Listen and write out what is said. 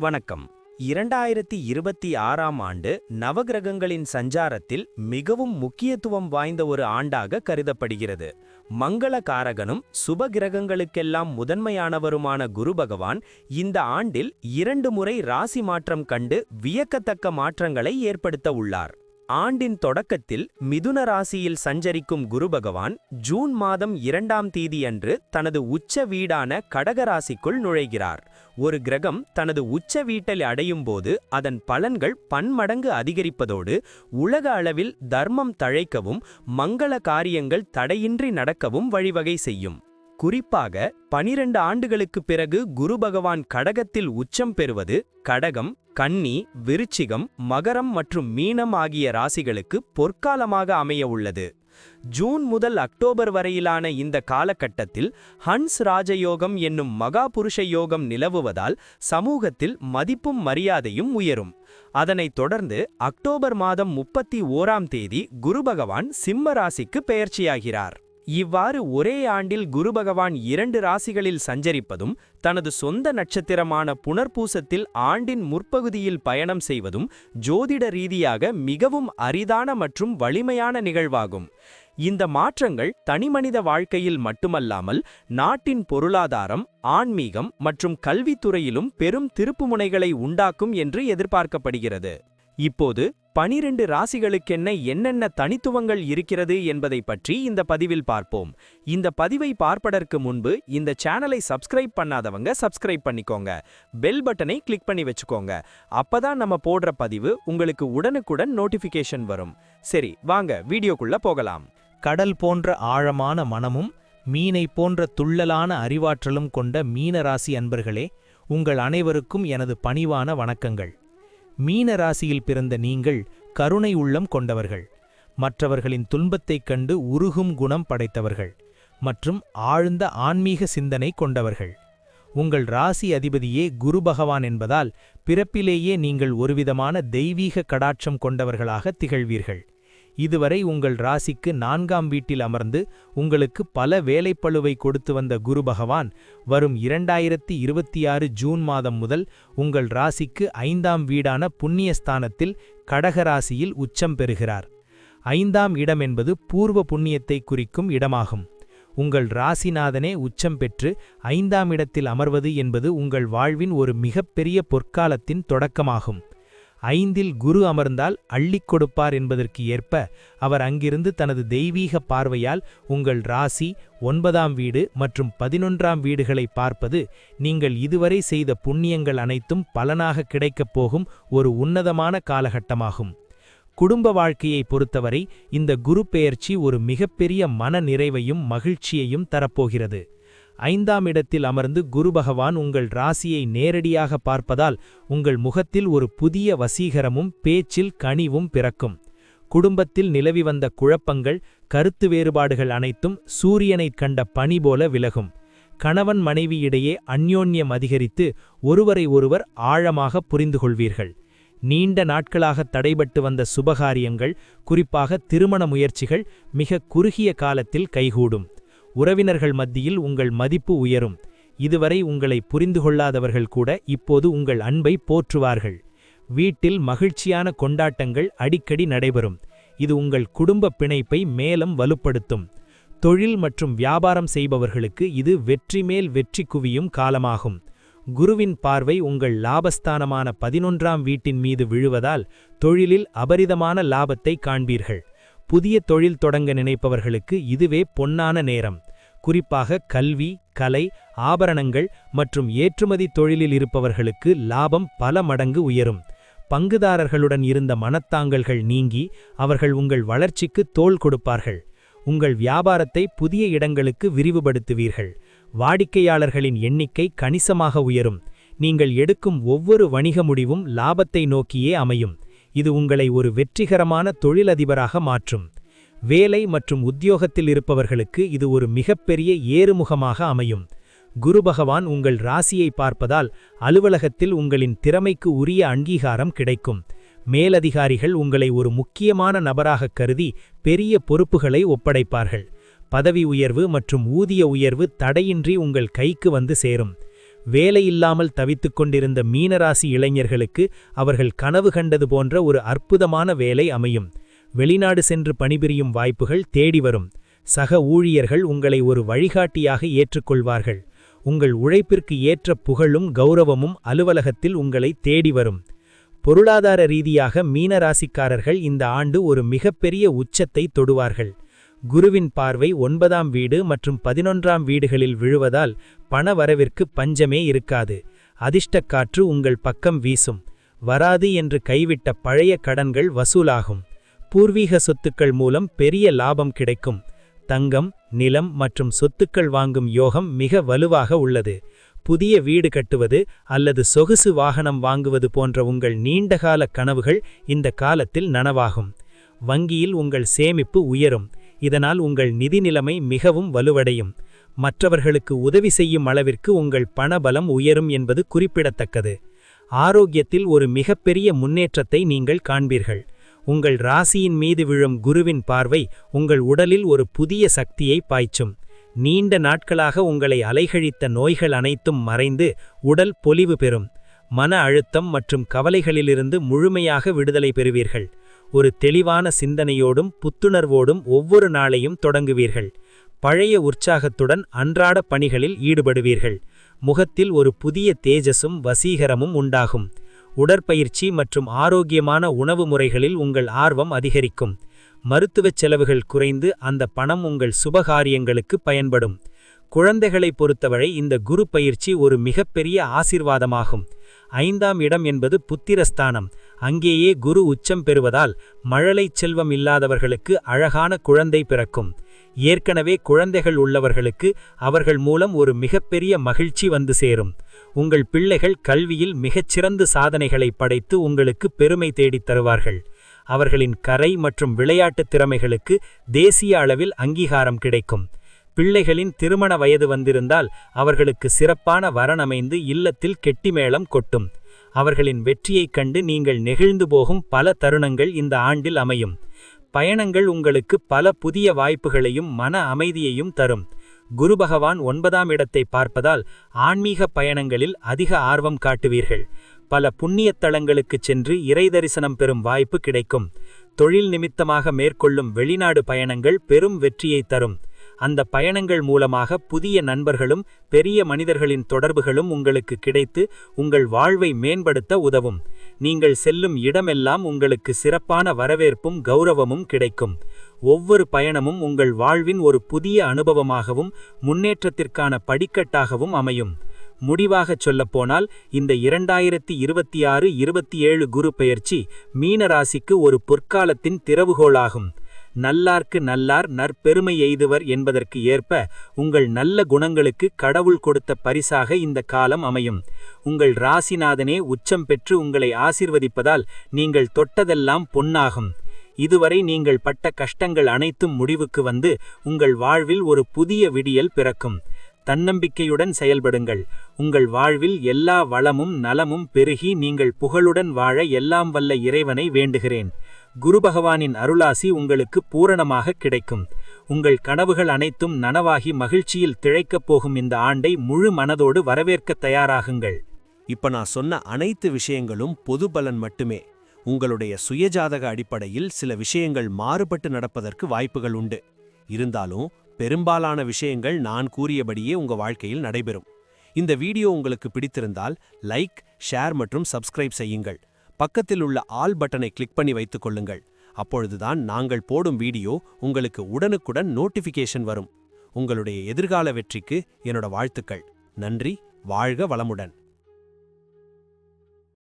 வணக்கம். 2026ஆம் ஆண்டு நவகிரகங்களின் சஞ்சாரத்தில் மிகவும் முக்கியத்துவம் வாய்ந்த ஒரு ஆண்டாக கருதப்படுகிறது. மங்கள காரகனும் சுப கிரகங்களுக்கெல்லாம் முதன்மையானவருமான குரு பகவான் இந்த ஆண்டில் 2 முறை ராசி மாற்றம் கண்டு வியக்கத்தக்க மாற்றங்களை ஏற்படுத்த உள்ளார். ஆண்டின் தொடக்கத்தில் மிதுன ராசியில் சஞ்சரிக்கும் குரு பகவான் ஜூன் மாதம் 2ஆம் தேதியன்று தனது உச்ச வீடான கடகராசிக்குள் நுழைகிறார். ஒரு கிரகம் தனது உச்ச வீட்டில் அடையும் போது அதன் பலன்கள் பன்மடங்கு அதிகரிப்பதோடு உலக அளவில் தர்மம் தழைக்கவும் மங்கள காரியங்கள் தடையின்றி நடக்கவும் வழிவகை செய்யும். குறிப்பாக 12 ஆண்டுகளுக்கு பிறகு குரு பகவான் கடகத்தில் உச்சம் பெறுவது கடகம், கன்னி, விருச்சிகம், மகரம் மற்றும் மீனம் ஆகிய ராசிகளுக்கு பொற்காலமாக அமைய உள்ளது. ஜூன் முதல் அக்டோபர் வரையிலான இந்த காலகட்டத்தில் ஹன்ஸ் ராஜயோகம் என்னும் மகா புருஷ யோகம் நிலவுவதால் சமூகத்தில் மதிப்பும் மரியாதையும் உயரும். அதனைத் தொடர்ந்து அக்டோபர் மாதம் 31ஆம் தேதி குரு பகவான் சிம்ம ராசிக்கு பெயர்ச்சியாகிறார். இவ்வாறு ஒரே ஆண்டில் குரு பகவான் 2 ராசிகளில் சஞ்சரிப்பதும் தனது சொந்த நட்சத்திரமான புனர்பூசத்தில் ஆண்டின் முற்பகுதியில் பயணம் செய்வதும் ஜோதிட ரீதியாக மிகவும் அரிதான மற்றும் வலிமையான நிகழ்வாகும். இந்த மாற்றங்கள் தனிமனித வாழ்க்கையில் மட்டுமல்லாமல் நாட்டின் பொருளாதாரம், ஆன்மீகம் மற்றும் கல்வித்துறையிலும் பெரும் திருப்புமுனைகளை உண்டாக்கும் என்று எதிர்பார்க்கப்படுகிறது. இப்போது 12 ராசிகளுக்கென்ன என்னென்ன தனித்துவங்கள் இருக்கிறது என்பதை பற்றி இந்த பதிவில் பார்ப்போம். இந்த பதிவை பார்ப்பதற்கு முன்பு இந்த சேனலை சப்ஸ்கிரைப் பண்ணாதவங்க சப்ஸ்கிரைப் பண்ணிக்கோங்க. பெல் பட்டனை கிளிக் பண்ணி வச்சுக்கோங்க. அப்பதான் நம்ம போடுற பதிவு உங்களுக்கு உடனுக்குடன் நோட்டிஃபிகேஷன் வரும். சரி, வாங்க வீடியோக்குள்ள போகலாம். கடல் போன்ற ஆழமான மனமும் மீனை போன்ற துள்ளலான அறிவாற்றலும் கொண்ட மீன ராசி அன்பர்களே, உங்கள் அனைவருக்கும் எனது பணிவான வணக்கங்கள். மீன ராசியில் பிறந்த நீங்கள் கருணை உள்ளம் கொண்டவர்கள், மற்றவர்களின் துன்பத்தைக் கண்டு உருகும் குணம் படைத்தவர்கள் மற்றும் ஆழ்ந்த ஆன்மீக சிந்தனை கொண்டவர்கள். உங்கள் ராசி அதிபதியே குரு பகவான் என்பதால் பிறப்பிலேயே நீங்கள் ஒருவிதமான தெய்வீக கடாட்சம் கொண்டவர்களாக திகழ்வீர்கள். இதுவரை உங்கள் ராசிக்கு 4ஆம் வீட்டில் அமர்ந்து உங்களுக்கு பல வேலைப்பளுவை கொடுத்து வந்த குரு பகவான் வரும் 2026 ஜூன் மாதம் முதல் உங்கள் ராசிக்கு 5ஆம் வீடான புண்ணியஸ்தானத்தில் கடகராசியில் உச்சம் பெறுகிறார். 5ஆம் இடம் என்பது பூர்வ புண்ணியத்தை குறிக்கும் இடமாகும். உங்கள் ராசிநாதனே உச்சம் பெற்று 5ஆம் இடத்தில் அமர்வது என்பது உங்கள் வாழ்வின் ஒரு மிகப்பெரிய பொற்காலத்தின் தொடக்கமாகும். 5இல் குரு அமர்ந்தால் அள்ளிக் கொடுப்பார் என்பதற்கு ஏற்ப அவர் அங்கிருந்து தனது தெய்வீக பார்வையால் உங்கள் ராசி, 9ஆம் வீடு மற்றும் 11ஆம் வீடுகளை பார்ப்பது நீங்கள் இதுவரை செய்த புண்ணியங்கள் அனைத்தும் பலனாக கிடைக்கப் போகும் ஒரு உன்னதமான காலகட்டமாகும். குடும்ப வாழ்க்கையை பொறுத்தவரை இந்த குரு பெயர்ச்சி ஒரு மிகப்பெரிய மன நிறைவையும் மகிழ்ச்சியையும் தரப்போகிறது. 5ஆம் இடத்தில் அமர்ந்து குரு பகவான் உங்கள் ராசியை நேரடியாக பார்ப்பதால் உங்கள் முகத்தில் ஒரு புதிய வசீகரமும் பேச்சில் கனிவும் பிறக்கும். குடும்பத்தில் நிலவி வந்த குழப்பங்கள், கருத்து வேறுபாடுகள் அனைத்தும் சூரியனைக் கண்ட பனி போல விலகும். கணவன் மனைவியிடையே அந்யோன்யம் அதிகரித்து ஒருவரை ஒருவர் ஆழமாக புரிந்து கொள்வீர்கள். நீண்ட நாட்களாக தடைபட்டு வந்த சுபகாரியங்கள், குறிப்பாக திருமண முயற்சிகள் மிக குறுகிய காலத்தில் கைகூடும். உறவினர்கள் மத்தியில் உங்கள் மதிப்பு உயரும். இதுவரை உங்களை புரிந்து கொள்ளாதவர்கள் கூட இப்போது உங்கள் அன்பை போற்றுவார்கள். வீட்டில் மகிழ்ச்சியான கொண்டாட்டங்கள் அடிக்கடி நடைபெறும். இது உங்கள் குடும்ப பிணைப்பை மேலும் வலுப்படுத்தும். தொழில் மற்றும் வியாபாரம் செய்பவர்களுக்கு இது வெற்றி மேல் வெற்றி குவியும் காலமாகும். குருவின் பார்வை உங்கள் லாபஸ்தானமான 11ஆம் வீட்டின் மீது விழுவதால் தொழிலில் அபரிதமான லாபத்தை காண்பீர்கள். புதிய தொழில் தொடங்க நினைப்பவர்களுக்கு இதுவே பொன்னான நேரம். குறிப்பாக கல்வி, கலை, ஆபரணங்கள் மற்றும் ஏற்றுமதி தொழிலில் இருப்பவர்களுக்கு லாபம் பல மடங்கு உயரும். பங்குதாரர்களுடன் இருந்த மனத்தாங்கல்கள் நீங்கி அவர்கள் உங்கள் வளர்ச்சிக்கு தோள் கொடுப்பார்கள். உங்கள் வியாபாரத்தை புதிய இடங்களுக்கு விரிவுபடுத்துவீர்கள். வாடிக்கையாளர்களின் எண்ணிக்கை கணிசமாக உயரும். நீங்கள் எடுக்கும் ஒவ்வொரு வணிக முடிவும் லாபத்தை நோக்கியே அமையும். இது உங்களை ஒரு வெற்றிகரமான தொழிலதிபராக மாற்றும். வேலை மற்றும் உத்தியோகத்தில் இருப்பவர்களுக்கு இது ஒரு மிகப்பெரிய ஏறுமுகமாக அமையும். குரு பகவான் உங்கள் ராசியை பார்ப்பதால் அலுவலகத்தில் உங்களின் திறமைக்கு உரிய அங்கீகாரம் கிடைக்கும். மேலதிகாரிகள் உங்களை ஒரு முக்கியமான நபராக கருதி பெரிய பொறுப்புகளை ஒப்படைப்பார்கள். பதவி உயர்வு மற்றும் ஊதிய உயர்வு தடையின்றி உங்கள் கைக்கு வந்து சேரும். வேலையில்லாமல் தவித்துக் கொண்டிருந்த மீனராசி இளைஞர்களுக்கு அவர்கள் கனவு கண்டது போன்ற ஒரு அற்புதமான வேலை அமையும். வெளிநாடு சென்று பணிபுரியும் வாய்ப்புகள் தேடி வரும். சக ஊழியர்கள் உங்களை ஒரு வழிகாட்டியாக ஏற்றுக்கொள்வார்கள். உங்கள் உழைப்பிற்கு ஏற்ற புகழும் கௌரவமும் அலுவலகத்தில் உங்களை தேடி வரும். பொருளாதார ரீதியாக மீனராசிக்காரர்கள் இந்த ஆண்டு ஒரு மிகப்பெரிய உச்சத்தை தொடுவார்கள். குருவின் பார்வை 9ஆம் வீடு மற்றும் 11ஆம் வீடுகளில் விழுவதால் பண வரவிற்கு பஞ்சமே இருக்காது. அதிர்ஷ்டக்காற்று உங்கள் பக்கம் வீசும். வராது என்று கைவிட்ட பழைய கடன்கள் வசூலாகும். பூர்வீக சொத்துக்கள் மூலம் பெரிய லாபம் கிடைக்கும். தங்கம், நிலம் மற்றும் சொத்துக்கள் வாங்கும் யோகம் மிக வலுவாக உள்ளது. புதிய வீடு கட்டுவது அல்லது சொகுசு வாகனம் வாங்குவது போன்ற உங்கள் நீண்டகால கனவுகள் இந்த காலத்தில் நனவாகும். வங்கியில் உங்கள் சேமிப்பு உயரும். இதனால் உங்கள் நிதி நிலைமை மிகவும் வலுவடையும். மற்றவர்களுக்கு உதவி செய்யும் அளவிற்கு உங்கள் பணபலம் உயரும் என்பது குறிப்பிடத்தக்கது. ஆரோக்கியத்தில் ஒரு மிகப்பெரிய முன்னேற்றத்தை நீங்கள் காண்பீர்கள். உங்கள் ராசியின் மீது விழும் குருவின் பார்வை உங்கள் உடலில் ஒரு புதிய சக்தியை பாய்ச்சும். நீண்ட நாட்களாக உங்களை அலைகழித்த நோய்கள் அனைத்தும் மறைந்து உடல் பொலிவு பெறும். மன அழுத்தம் மற்றும் கவலைகளிலிருந்து முழுமையாக விடுதலை பெறுவீர்கள். ஒரு தெளிவான சிந்தனையோடும் புத்துணர்வோடும் ஒவ்வொரு நாளையும் தொடங்குவீர்கள். பழைய உற்சாகத்துடன் அன்றாட பணிகளில் ஈடுபடுவீர்கள். முகத்தில் ஒரு புதிய தேஜஸும் வசீகரமும் உண்டாகும். உடற்பயிற்சி மற்றும் ஆரோக்கியமான உணவு முறைகளில் உங்கள் ஆர்வம் அதிகரிக்கும். மருத்துவச் செலவுகள் குறைந்து அந்த பணம் உங்கள் சுபகாரியங்களுக்கு பயன்படும். குழந்தைகளை பொறுத்தவரை இந்த குரு பயிற்சி ஒரு மிகப்பெரிய ஆசீர்வாதமாகும். 5ஆம் இடம் என்பது புத்திரஸ்தானம். அங்கேயே குரு உச்சம் பெறுவதால் மழலை செல்வம் இல்லாதவர்களுக்கு அழகான குழந்தை பிறக்கும். ஏற்கனவே குழந்தைகள் உள்ளவர்களுக்கு அவர்கள் மூலம் ஒரு மிகப்பெரிய மகிழ்ச்சி வந்து சேரும். உங்கள் பிள்ளைகள் கல்வியில் மிகச்சிறந்த சாதனைகளை படைத்து உங்களுக்கு பெருமை தேடித் தருவார்கள். அவர்களின் கரை மற்றும் விளையாட்டுத் திறமைகளுக்கு தேசிய அளவில் அங்கீகாரம் கிடைக்கும். பிள்ளைகளின் திருமண வயது வந்திருந்தால் அவர்களுக்கு சிறப்பான வரன் அமைந்து இல்லத்தில் கெட்டிமேளம் கொட்டும். அவர்களின் வெற்றியைக் கண்டு நீங்கள் நெகிழ்ந்து போகும் பல தருணங்கள் இந்த ஆண்டில் அமையும். பயணங்கள் உங்களுக்கு பல புதிய வாய்ப்புகளையும் மன அமைதியையும் தரும். குரு பகவான் 9ஆம் இடத்தை பார்ப்பதால் ஆன்மீக பயணங்களில் அதிக ஆர்வம் காட்டுவீர்கள். பல புண்ணியத் தலங்களுக்குச் சென்று இறை தரிசனம் பெறும் வாய்ப்பு கிடைக்கும். தொழில் நிமித்தமாக மேற்கொள்ளும் வெளிநாடு பயணங்கள் பெரும் வெற்றியை தரும். அந்த பயணங்கள் மூலமாக புதிய நண்பர்களும் பெரிய மனிதர்களின் தொடர்புகளும் உங்களுக்கு கிடைத்து உங்கள் வாழ்வை மேம்படுத்த உதவும். நீங்கள் செல்லும் இடமெல்லாம் உங்களுக்கு சிறப்பான வரவேற்பும் கௌரவமும் கிடைக்கும். ஒவ்வொரு பயணமும் உங்கள் வாழ்வின் ஒரு புதிய அனுபவமாகவும் முன்னேற்றத்திற்கான படிக்கட்டாகவும் அமையும். முடிவாகச் சொல்லப்போனால் இந்த 2026-27 குரு பெயர்ச்சி மீனராசிக்கு ஒரு பொற்காலத்தின் திறவுகோலாகும். நல்லார்க்கு நல்லார் நற்பெருமை எய்துவர் என்பதற்கு ஏற்ப உங்கள் நல்ல குணங்களுக்கு கடவுள் கொடுத்த பரிசாக இந்த காலம் அமையும். உங்கள் ராசிநாதனே உச்சம் பெற்று உங்களை ஆசீர்வதிப்பதால் நீங்கள் தொட்டதெல்லாம் பொன்னாகும். இதுவரை நீங்கள் பட்ட கஷ்டங்கள் அனைத்தும் முடிவுக்கு வந்து உங்கள் வாழ்வில் ஒரு புதிய விடியல் பிறக்கும். தன்னம்பிக்கையுடன் செயல்படுங்கள். உங்கள் வாழ்வில் எல்லா வளமும் நலமும் பெருகி நீங்கள் புகழுடன் வாழ எல்லாம் வல்ல இறைவனை வேண்டுகிறேன். குரு பகவானின் அருளாசி உங்களுக்கு பூரணமாக கிடைக்கும். உங்கள் கனவுகள் அனைத்தும் நனவாகி மகிழ்ச்சியில் திளைக்கப் போகும் இந்த ஆண்டை முழு மனதோடு வரவேற்க தயாராகுங்கள். இப்ப நான் சொன்ன அனைத்து விஷயங்களும் பொது பலன் மட்டுமே. உங்களுடைய சுயஜாதக அடிப்படையில் சில விஷயங்கள் மாறுபட்டு நடப்பதற்கு வாய்ப்புகள் உண்டு. இருந்தாலும் பெரும்பாலான விஷயங்கள் நான் கூறியபடியே உங்க வாழ்க்கையில் நடைபெறும். இந்த வீடியோ உங்களுக்கு பிடித்திருந்தால் லைக், ஷேர் மற்றும் சப்ஸ்கிரைப் செய்யுங்கள். பக்கத்தில் உள்ள ஆல் பட்டனை கிளிக் பண்ணி வைத்துக் கொள்ளுங்கள். அப்பொழுதுதான் நாங்கள் போடும் வீடியோ உங்களுக்கு உடனுக்குடன் நோட்டிஃபிகேஷன் வரும். உங்களுடைய எதிர்கால வெற்றிக்கு என்னோட வாழ்த்துக்கள். நன்றி. வாழ்க வளமுடன்.